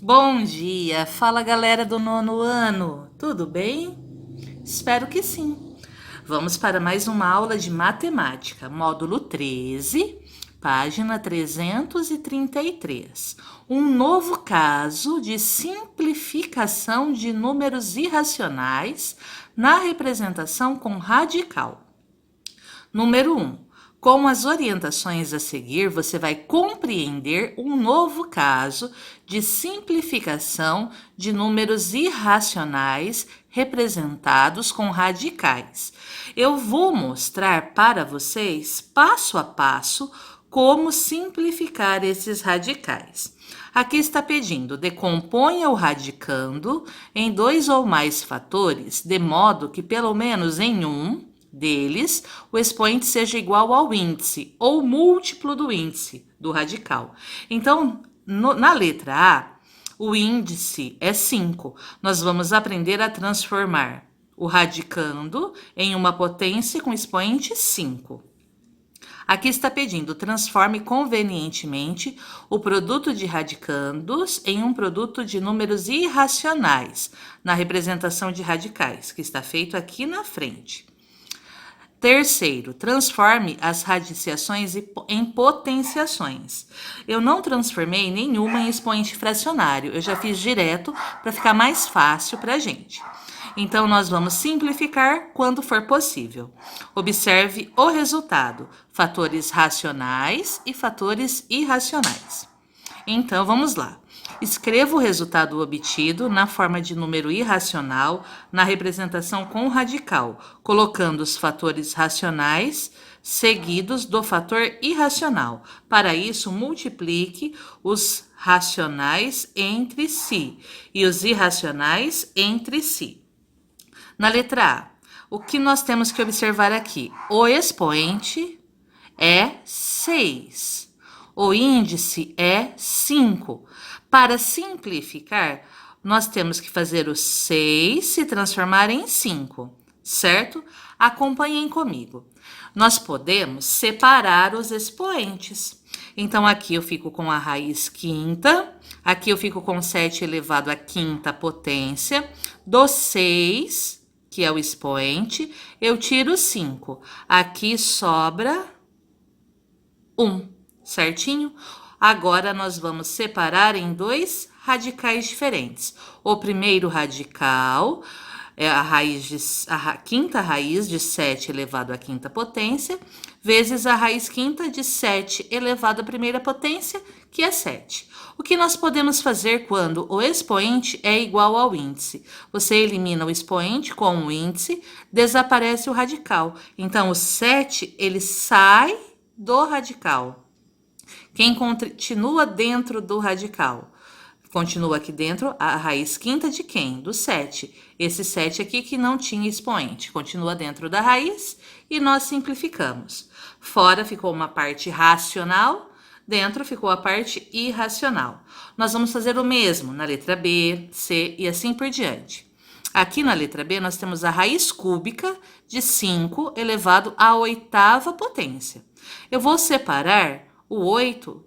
Bom dia, fala galera do nono ano, tudo bem? Espero que sim. Vamos para mais uma aula de matemática, módulo 13, página 333. Um novo caso de simplificação de números irracionais na representação com radical. Número 1. Com as orientações a seguir, você vai compreender um novo caso de simplificação de números irracionais representados com radicais. Eu vou mostrar para vocês, passo a passo, como simplificar esses radicais. Aqui está pedindo: decomponha o radicando em dois ou mais fatores, de modo que pelo menos em um deles, o expoente seja igual ao índice ou múltiplo do índice do radical. Então, na letra A, o índice é 5. Nós vamos aprender a transformar o radicando em uma potência com expoente 5. Aqui está pedindo: transforme convenientemente o produto de radicandos em um produto de números irracionais, na representação de radicais, que está feito aqui na frente. Terceiro, transforme as radiciações em potenciações. Eu não transformei nenhuma em expoente fracionário, eu já fiz direto para ficar mais fácil para a gente. Então, nós vamos simplificar quando for possível. Observe o resultado: fatores racionais e fatores irracionais. Então, vamos lá. Escreva o resultado obtido na forma de número irracional na representação com radical, colocando os fatores racionais seguidos do fator irracional. Para isso, multiplique os racionais entre si e os irracionais entre si. Na letra A, o que nós temos que observar aqui? O expoente é 6. O índice é 5. Para simplificar, nós temos que fazer o 6 se transformar em 5, certo? Acompanhem comigo. Nós podemos separar os expoentes. Então, aqui eu fico com a raiz quinta, aqui eu fico com 7 elevado à quinta potência, do 6, que é o expoente, eu tiro 5. Aqui sobra 1, certinho? Agora, nós vamos separar em dois radicais diferentes. O primeiro radical é a quinta raiz de 7 elevado à quinta potência, vezes a raiz quinta de 7 elevado à primeira potência, que é 7. O que nós podemos fazer quando o expoente é igual ao índice? Você elimina o expoente com o índice, desaparece o radical. Então, o 7, ele sai do radical. Quem continua dentro do radical? Continua aqui dentro a raiz quinta de quem? Do 7. Esse 7 aqui que não tinha expoente. Continua dentro da raiz e nós simplificamos. Fora ficou uma parte racional, dentro ficou a parte irracional. Nós vamos fazer o mesmo na letra B, C e assim por diante. Aqui na letra B nós temos a raiz cúbica de 5 elevado à oitava potência. Eu vou separar o 8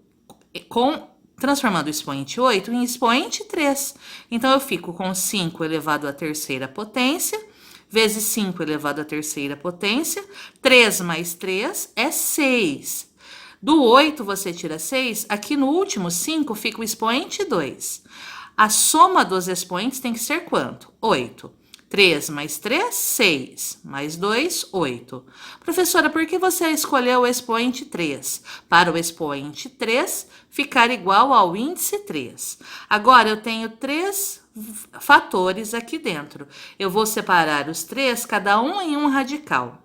transformando o expoente 8 em expoente 3. Então, eu fico com 5 elevado à terceira potência, vezes 5 elevado à terceira potência. 3 mais 3 é 6. Do 8 você tira 6, aqui no último 5 fica o expoente 2. A soma dos expoentes tem que ser quanto? 8. 3 mais 3, 6. Mais 2, 8. Professora, por que você escolheu o expoente 3? Para o expoente 3 ficar igual ao índice 3. Agora, eu tenho 3 fatores aqui dentro. Eu vou separar os 3, cada um em um radical.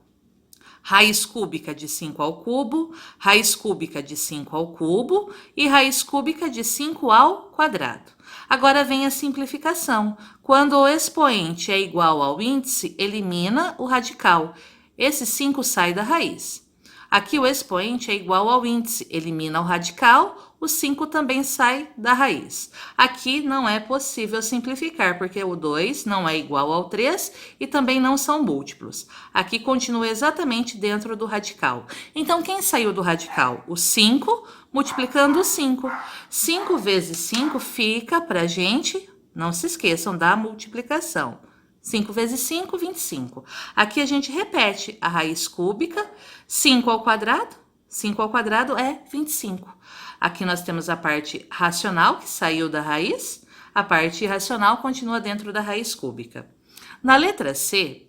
Raiz cúbica de 5 ao cubo, raiz cúbica de 5 ao cubo e raiz cúbica de 5 ao quadrado. Agora vem a simplificação. Quando o expoente é igual ao índice, elimina o radical. Esse 5 sai da raiz. Aqui o expoente é igual ao índice, elimina o radical, o 5 também sai da raiz. Aqui não é possível simplificar, porque o 2 não é igual ao 3 e também não são múltiplos. Aqui continua exatamente dentro do radical. Então, quem saiu do radical? O 5 multiplicando o 5. 5 vezes 5 fica para a gente, não se esqueçam da multiplicação. 5 vezes 5, 25. Aqui a gente repete a raiz cúbica, 5 ao quadrado é 25. Aqui nós temos a parte racional, que saiu da raiz, a parte irracional continua dentro da raiz cúbica. Na letra C,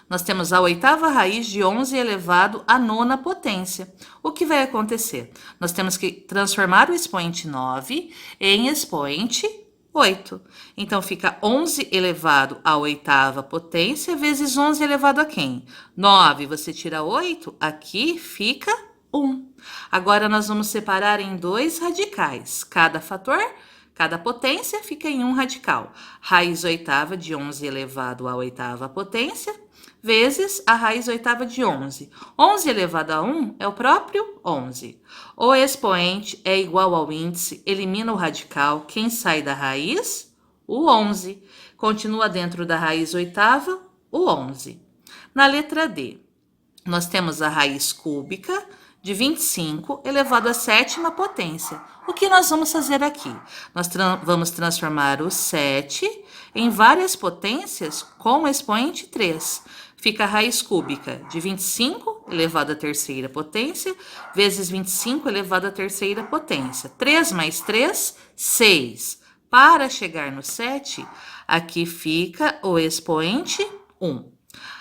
nós temos a oitava raiz de 11 elevado à nona potência. O que vai acontecer? Nós temos que transformar o expoente 9 em expoente 8. Então, fica 11 elevado à oitava potência vezes 11 elevado a quem? 9. Você tira 8, aqui fica 1. Agora, nós vamos separar em dois radicais. Cada potência fica em um radical. Raiz oitava de 11 elevado à oitava potência vezes a raiz oitava de 11. 11 elevado a 1 é o próprio 11. O expoente é igual ao índice, elimina o radical. Quem sai da raiz? O 11. Continua dentro da raiz oitava, o 11. Na letra D, nós temos a raiz cúbica de 25 elevado à sétima potência. O que nós vamos fazer aqui? Nós vamos transformar o 7 em várias potências com o expoente 3. Fica a raiz cúbica de 25 elevado à terceira potência, vezes 25 elevado à terceira potência. 3 mais 3, 6. Para chegar no 7, aqui fica o expoente 1.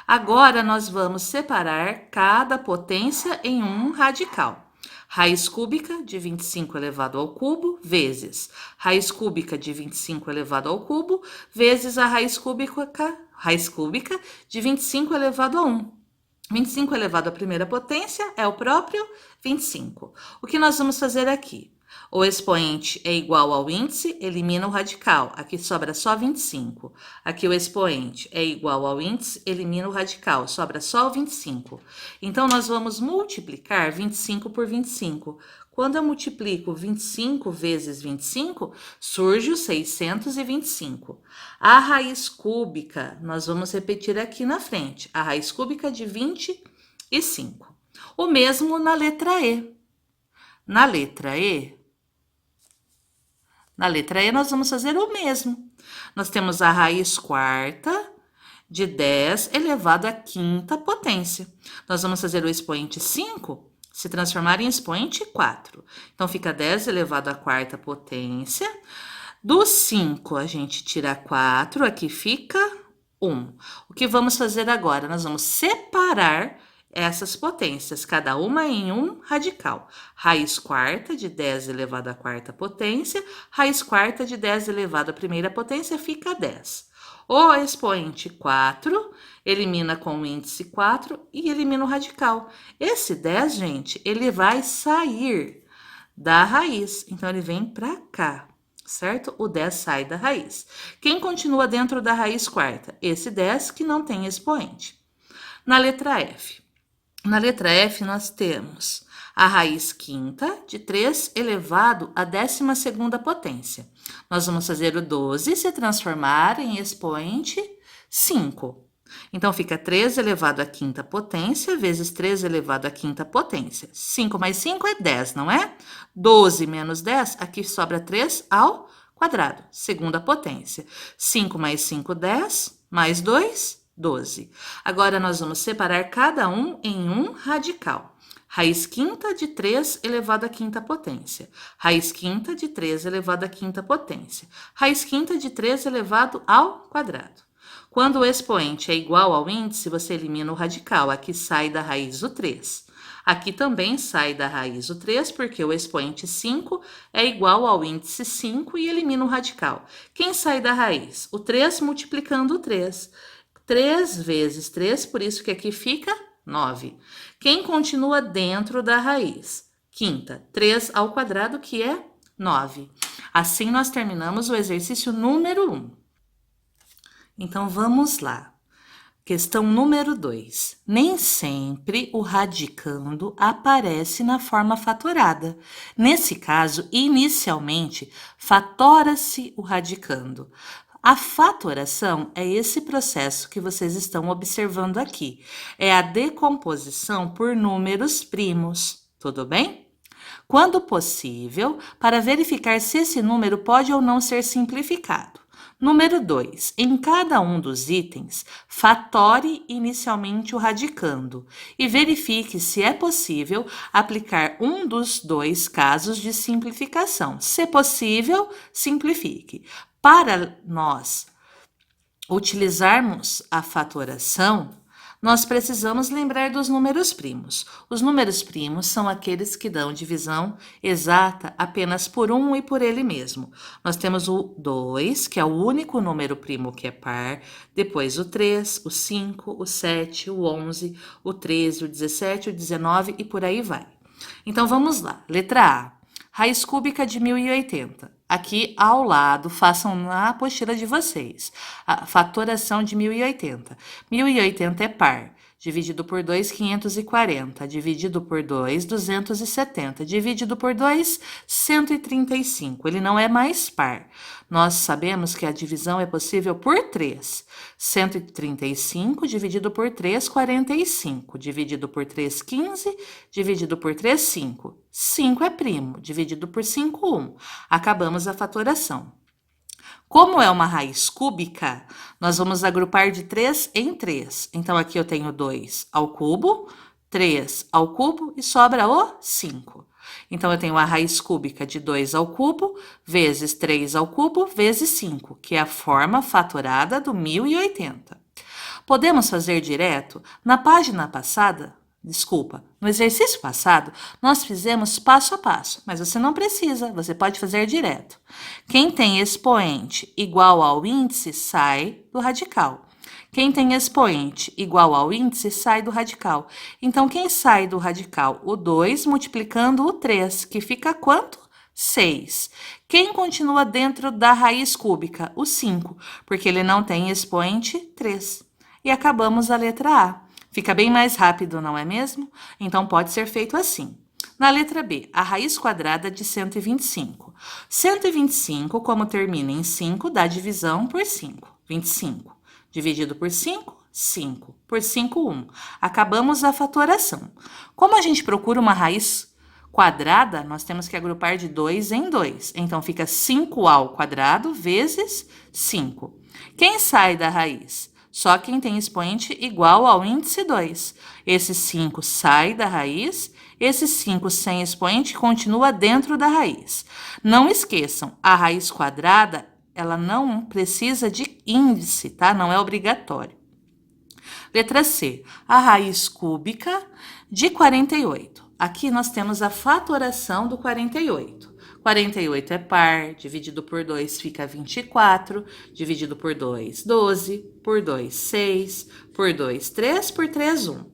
Agora, nós vamos separar cada potência em um radical. Raiz cúbica de 25 elevado ao cubo, vezes raiz cúbica de 25 elevado ao cubo, vezes a raiz cúbica de 25 elevado a 1. 25 elevado à primeira potência é o próprio 25. O que nós vamos fazer aqui? O expoente é igual ao índice, elimina o radical. Aqui sobra só 25. Aqui o expoente é igual ao índice, elimina o radical. Sobra só o 25. Então, nós vamos multiplicar 25 por 25. Quando eu multiplico 25 vezes 25, surge o 625. A raiz cúbica, nós vamos repetir aqui na frente. A raiz cúbica de 25. O mesmo na letra E. Na letra E, nós vamos fazer o mesmo. Nós temos a raiz quarta de 10 elevado à quinta potência. Nós vamos fazer o expoente 5 se transformar em expoente 4. Então, fica 10 elevado à quarta potência. Do 5, a gente tira 4, aqui fica 1. O que vamos fazer agora? Nós vamos separar essas potências, cada uma em um radical. Raiz quarta de 10 elevado à quarta potência, raiz quarta de 10 elevado à primeira potência, fica 10. O expoente 4 elimina com o índice 4 e elimina o radical. Esse 10, gente, ele vai sair da raiz, então ele vem para cá, certo? O 10 sai da raiz. Quem continua dentro da raiz quarta? Esse 10 que não tem expoente. Na letra F. Na letra F, nós temos a raiz quinta de 3 elevado à 12ª potência. Nós vamos fazer o 12 se transformar em expoente 5. Então, fica 3 elevado à quinta potência vezes 3 elevado à quinta potência. 5 mais 5 é 10, não é? 12 menos 10, aqui sobra 3 ao quadrado, segunda potência. 5 mais 5, 10, mais 2, 12. Agora, nós vamos separar cada um em um radical. Raiz quinta de 3 elevado à quinta potência. Raiz quinta de 3 elevado à quinta potência. Raiz quinta de 3 elevado ao quadrado. Quando o expoente é igual ao índice, você elimina o radical. Aqui sai da raiz o 3. Aqui também sai da raiz o 3, porque o expoente 5 é igual ao índice 5 e elimina o radical. Quem sai da raiz? O 3 multiplicando o 3. 3 vezes 3, por isso que aqui fica 9. Quem continua dentro da raiz? Quinta, 3 ao quadrado, que é 9. Assim, nós terminamos o exercício número 1. Então, vamos lá. Questão número 2. Nem sempre o radicando aparece na forma fatorada. Nesse caso, inicialmente, fatora-se o radicando. A fatoração é esse processo que vocês estão observando aqui. É a decomposição por números primos. Tudo bem? Quando possível, para verificar se esse número pode ou não ser simplificado. Número 2. Em cada um dos itens, fatore inicialmente o radicando e verifique se é possível aplicar um dos dois casos de simplificação. Se possível, simplifique. Para nós utilizarmos a fatoração, nós precisamos lembrar dos números primos. Os números primos são aqueles que dão divisão exata apenas por um e por ele mesmo. Nós temos o 2, que é o único número primo que é par, depois o 3, o 5, o 7, o 11, o 13, o 17, o 19 e por aí vai. Então vamos lá. Letra A. Raiz cúbica de 1080. Aqui ao lado, façam na apostila de vocês. A fatoração de 1080. 1080 é par. Dividido por 2, 540. Dividido por 2, 270. Dividido por 2, 135. Ele não é mais par. Nós sabemos que a divisão é possível por 3. 135 dividido por 3, 45. Dividido por 3, 15. Dividido por 3, 5. 5 é primo. Dividido por 5, 1. Acabamos a fatoração. Como é uma raiz cúbica, nós vamos agrupar de 3 em 3. Então, aqui eu tenho 2 ao cubo, 3 ao cubo e sobra o 5. Então, eu tenho a raiz cúbica de 2 ao cubo, vezes 3 ao cubo, vezes 5, que é a forma fatorada do 1080. Podemos fazer direto? Na página passada, no exercício passado, nós fizemos passo a passo, mas você não precisa, você pode fazer direto. Quem tem expoente igual ao índice sai do radical. Quem tem expoente igual ao índice sai do radical. Então, quem sai do radical? O 2 multiplicando o 3, que fica quanto? 6. Quem continua dentro da raiz cúbica? O 5, porque ele não tem expoente 3. E acabamos a letra A. Fica bem mais rápido, não é mesmo? Então, pode ser feito assim. Na letra B, a raiz quadrada de 125. 125, como termina em 5, dá divisão por 5. 25. Dividido por 5, 5. Por 5, 1. Acabamos a fatoração. Como a gente procura uma raiz quadrada, nós temos que agrupar de 2 em 2. Então, fica 5 ao quadrado vezes 5. Quem sai da raiz? Só quem tem expoente igual ao índice 2. Esse 5 sai da raiz, esse 5 sem expoente continua dentro da raiz. Não esqueçam, a raiz quadrada, ela não precisa de índice, tá? Não é obrigatório. Letra C, a raiz cúbica de 48. Aqui nós temos a fatoração do 48. 48 é par, dividido por 2 fica 24, dividido por 2, 12, por 2, 6, por 2, 3, por 3, 1.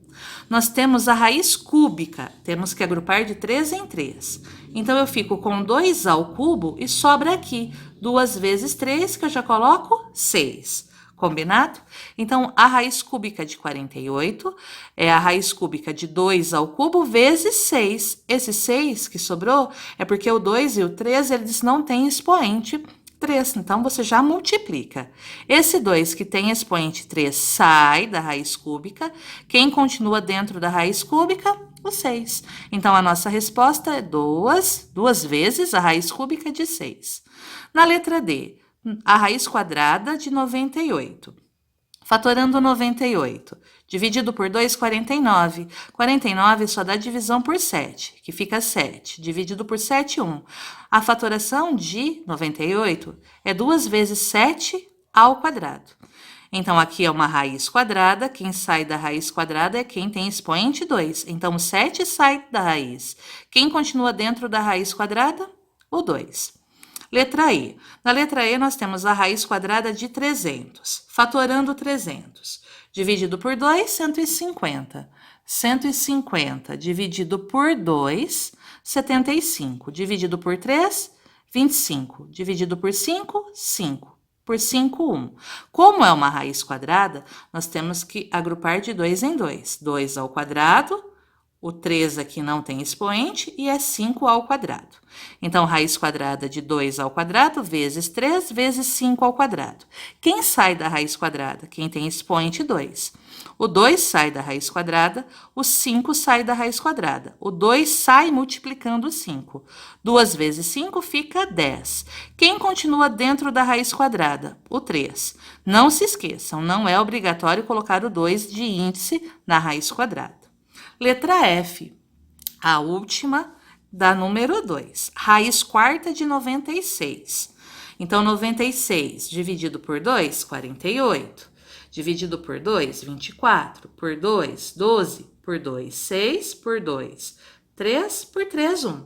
Nós temos a raiz cúbica, temos que agrupar de 3 em 3. Então, eu fico com 2 ao cubo e sobra aqui 2 vezes 3, que eu já coloco 6. Combinado? Então, a raiz cúbica de 48 é a raiz cúbica de 2 ao cubo vezes 6. Esse 6 que sobrou é porque o 2 e o 3, eles não têm expoente 3. Então, você já multiplica. Esse 2 que tem expoente 3 sai da raiz cúbica. Quem continua dentro da raiz cúbica? O 6. Então, a nossa resposta é 2 vezes a raiz cúbica de 6. Na letra D, a raiz quadrada de 98. Fatorando 98. Dividido por 2, 49. 49 só dá divisão por 7, que fica 7. Dividido por 7, 1. A fatoração de 98 é 2 vezes 7 ao quadrado. Então, aqui é uma raiz quadrada. Quem sai da raiz quadrada é quem tem expoente 2. Então, o 7 sai da raiz. Quem continua dentro da raiz quadrada? O 2. Letra E. Na letra E, nós temos a raiz quadrada de 300. Fatorando 300. Dividido por 2, 150. 150 dividido por 2, 75. Dividido por 3, 25. Dividido por 5, 5. por 5, 1. Como é uma raiz quadrada, nós temos que agrupar de 2 em 2. 2 ao quadrado, o 3 aqui não tem expoente e é 5 ao quadrado. Então, raiz quadrada de 2 ao quadrado vezes 3 vezes 5 ao quadrado. Quem sai da raiz quadrada? Quem tem expoente 2. O 2 sai da raiz quadrada, o 5 sai da raiz quadrada. O 2 sai multiplicando o 5. 2 vezes 5 fica 10. Quem continua dentro da raiz quadrada? O 3. Não se esqueçam, não é obrigatório colocar o 2 de índice na raiz quadrada. Letra F, a última da número 2. Raiz quarta de 96. Então, 96 dividido por 2, 48. Dividido por 2, 24. Por 2, 12. Por 2, 6. Por 2, 3. Por 3, 1.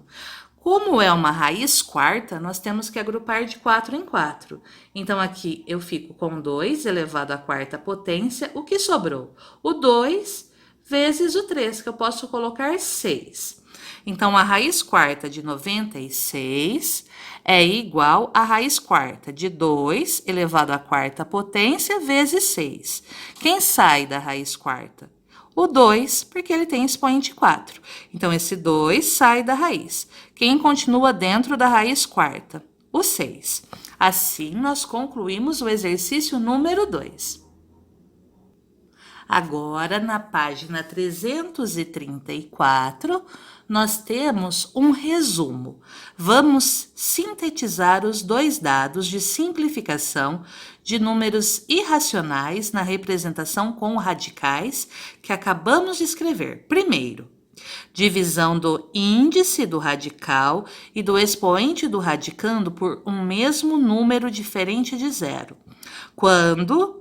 Como é uma raiz quarta, nós temos que agrupar de 4 em 4. Então, aqui eu fico com 2 elevado à quarta potência. O que sobrou? O 2 vezes o 3, que eu posso colocar 6. Então, a raiz quarta de 96 é igual à raiz quarta de 2 elevado à quarta potência vezes 6. Quem sai da raiz quarta? O 2, porque ele tem expoente 4. Então, esse 2 sai da raiz. Quem continua dentro da raiz quarta? O 6. Assim, nós concluímos o exercício número 2. Agora, na página 334, nós temos um resumo. Vamos sintetizar os dois dados de simplificação de números irracionais na representação com radicais que acabamos de escrever. Primeiro, divisão do índice do radical e do expoente do radicando por um mesmo número diferente de zero. Quando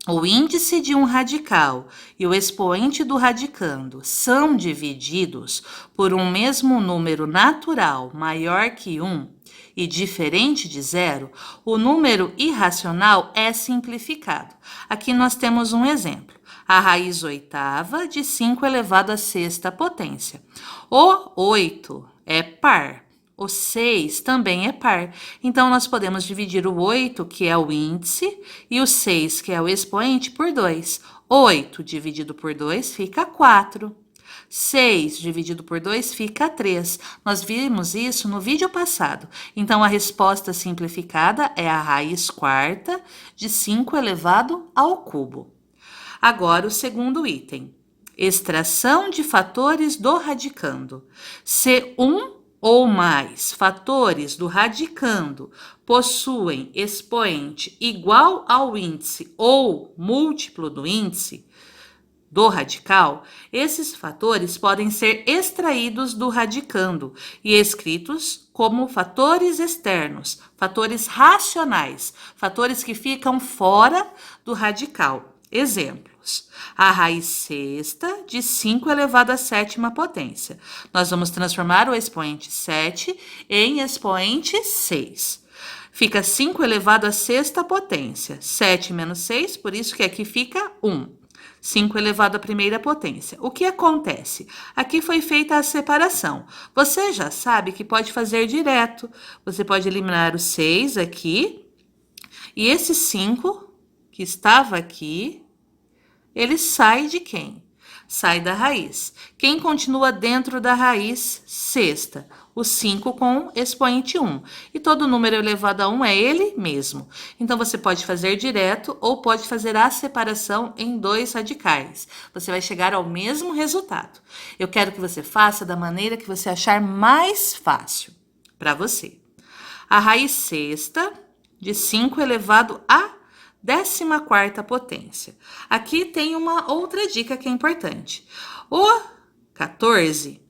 o índice de um radical e o expoente do radicando são divididos por um mesmo número natural maior que 1 e diferente de zero, o número irracional é simplificado. Aqui nós temos um exemplo. A raiz oitava de 5 elevado à sexta potência. O 8 é par. O 6 também é par. Então, nós podemos dividir o 8, que é o índice, e o 6, que é o expoente, por 2. 8 dividido por 2 fica 4. 6 dividido por 2 fica 3. Nós vimos isso no vídeo passado. Então, a resposta simplificada é a raiz quarta de 5 elevado ao cubo. Agora, o segundo item. Extração de fatores do radicando. Se ou mais fatores do radicando possuem expoente igual ao índice ou múltiplo do índice do radical, esses fatores podem ser extraídos do radicando e escritos como fatores externos, fatores racionais, fatores que ficam fora do radical. Exemplos: a raiz sexta de 5 elevado à sétima potência. Nós vamos transformar o expoente 7 em expoente 6. Fica 5 elevado à sexta potência. 7 menos 6, por isso que aqui fica 1. 5 elevado à primeira potência. O que acontece? Aqui foi feita a separação. Você já sabe que pode fazer direto. Você pode eliminar o 6 aqui. E esse 5 que estava aqui, ele sai de quem? Sai da raiz. Quem continua dentro da raiz sexta? O 5 com expoente 1. E todo número elevado a 1 é ele mesmo. Então, você pode fazer direto ou pode fazer a separação em dois radicais. Você vai chegar ao mesmo resultado. Eu quero que você faça da maneira que você achar mais fácil para você. A raiz sexta de 5 elevado a 14ª potência. Aqui tem uma outra dica que é importante. O 14,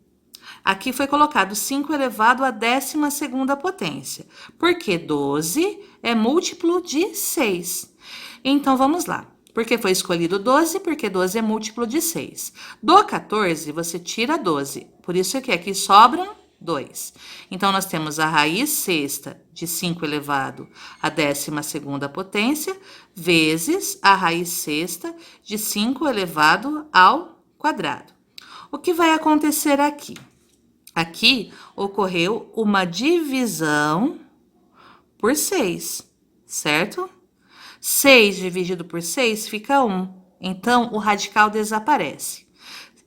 aqui foi colocado 5 elevado à 12ª potência, porque 12 é múltiplo de 6. Então, vamos lá. Por que foi escolhido 12? Porque 12 é múltiplo de 6. Do 14, você tira 12. Por isso que aqui sobram 2. Então, nós temos a raiz sexta de 5 elevado à 12ª potência, vezes a raiz sexta de 5 elevado ao quadrado. O que vai acontecer aqui? Aqui ocorreu uma divisão por 6, certo? 6 dividido por 6 fica 1. Então, o radical desaparece.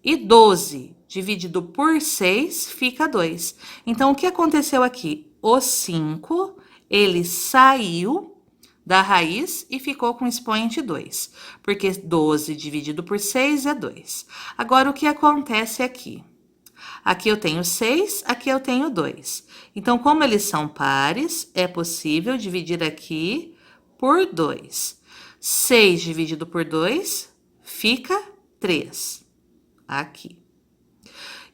E 12 dividido por 6 fica 2. Então, o que aconteceu aqui? O 5, ele saiu da raiz e ficou com expoente 2, porque 12 dividido por 6 é 2. Agora, o que acontece aqui? Aqui eu tenho 6, aqui eu tenho 2. Então, como eles são pares, é possível dividir aqui por 2. 6 dividido por 2 fica 3. Aqui.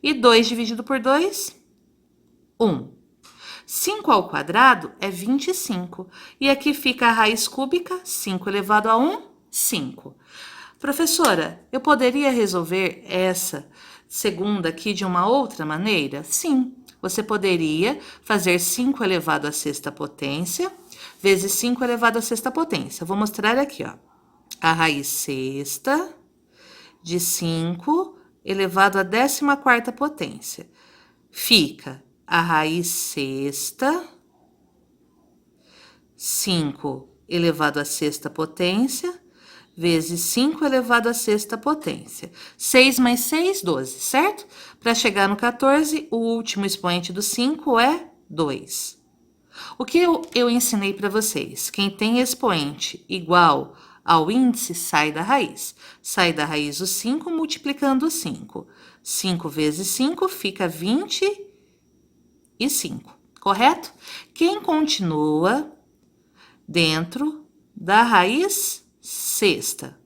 E 2 dividido por 2, 1. 5 ao quadrado é 25. E aqui fica a raiz cúbica, 5 elevado a 1, 5. Professora, eu poderia resolver essa segunda aqui de uma outra maneira? Sim, você poderia fazer 5 elevado à sexta potência vezes 5 elevado à sexta potência. Vou mostrar aqui, ó. A raiz sexta de 5 elevado à 14ª potência. Fica a raiz sexta, 5 elevado à sexta potência, vezes 5 elevado à sexta potência. 6 mais 6, 12, certo? Para chegar no 14, o último expoente do 5 é 2. O que eu ensinei para vocês? Quem tem expoente igual ao índice, sai da raiz. Sai da raiz o 5 multiplicando o 5. 5 vezes 5 fica 25, correto? Quem continua dentro da raiz sexta?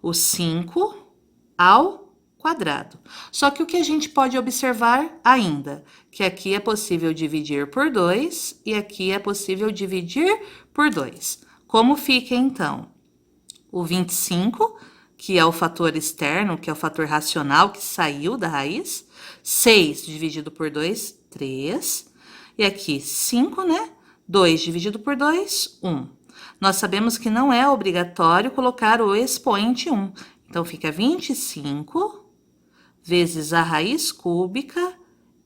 O 5 ao quadrado. Só que o que a gente pode observar ainda? Que aqui é possível dividir por 2 e aqui é possível dividir por 2. Como fica, então? O 25, que é o fator externo, que é o fator racional que saiu da raiz. 6 dividido por 2, 3. E aqui 5, né? 2 dividido por 2, 1. Nós sabemos que não é obrigatório colocar o expoente 1. Então, fica 25 vezes a raiz cúbica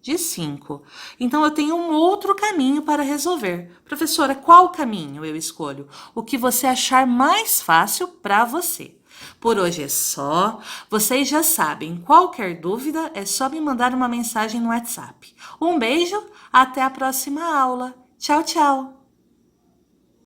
de 5. Então, eu tenho um outro caminho para resolver. Professora, qual caminho eu escolho? O que você achar mais fácil para você. Por hoje é só. Vocês já sabem, qualquer dúvida é só me mandar uma mensagem no WhatsApp. Um beijo, até a próxima aula. Tchau, tchau!